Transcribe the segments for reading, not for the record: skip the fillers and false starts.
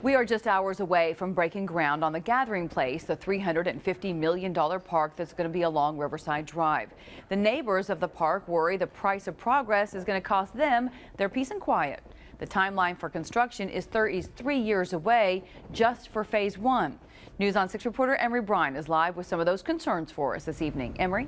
We are just hours away from breaking ground on the Gathering Place, the $350 million park that's going to be along Riverside Drive. The neighbors of the park worry the price of progress is going to cost them their peace and quiet. The timeline for construction is 33 years away just for phase 1. News on 6 reporter Emery Bryan is live with some of those concerns for us this evening. Emery?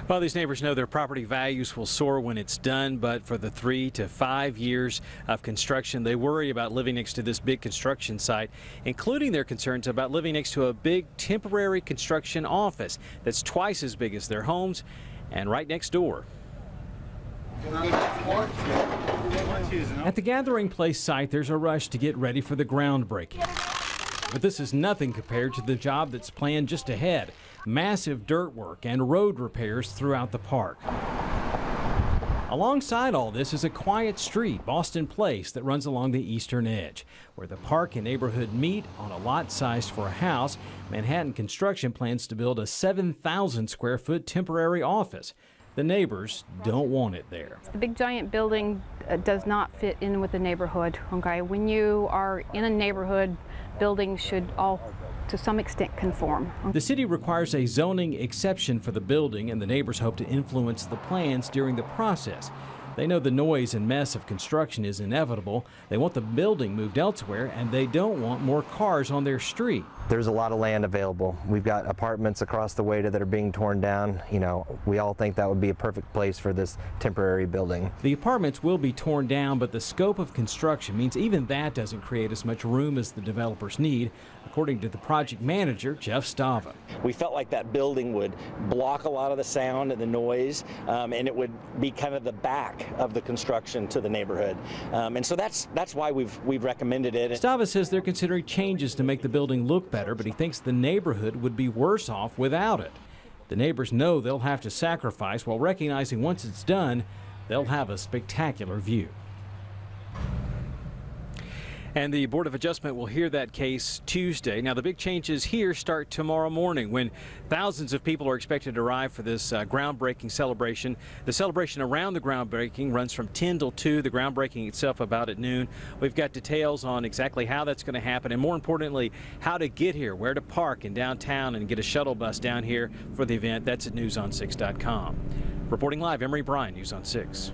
Well, these neighbors know their property values will soar when it's done, but for the 3 to 5 years of construction, they worry about living next to this big construction site, including their concerns about living next to a big temporary construction office that's twice as big as their homes and right next door. At the Gathering Place site, there's a rush to get ready for the groundbreaking. But this is nothing compared to the job that's planned just ahead. Massive dirt work and road repairs throughout the park. Alongside all this is a quiet street, Boston Place, that runs along the eastern edge, where the park and neighborhood meet on a lot sized for a house. Manhattan Construction plans to build a 7,000 square foot temporary office. The neighbors don't want it there. The big giant building does not fit in with the neighborhood. Okay, when you are in a neighborhood, buildings should all to some extent conform. The city requires a zoning exception for the building, and the neighbors hope to influence the plans during the process. They know the noise and mess of construction is inevitable. They want the building moved elsewhere, and they don't want more cars on their street. There's a lot of land available. We've got apartments across the way that are being torn down. You know, we all think that would be a perfect place for this temporary building. The apartments will be torn down, but the scope of construction means even that doesn't create as much room as the developers need, according to the project manager, Jeff Stava. We felt like that building would block a lot of the sound and the noise, and it would be kind of the back of the construction to the neighborhood. And so that's why we've recommended it. Stava says they're considering changes to make the building look better, but he thinks the neighborhood would be worse off without it. The neighbors know they'll have to sacrifice while recognizing once it's done, they'll have a spectacular view. And the Board of Adjustment will hear that case Tuesday. Now, the big changes here start tomorrow morning when thousands of people are expected to arrive for this groundbreaking celebration. The celebration around the groundbreaking runs from 10 till 2, the groundbreaking itself about at noon. We've got details on exactly how that's going to happen and, more importantly, how to get here, where to park in downtown and get a shuttle bus down here for the event. That's at newson6.com. Reporting live, Emery Bryan, News on 6.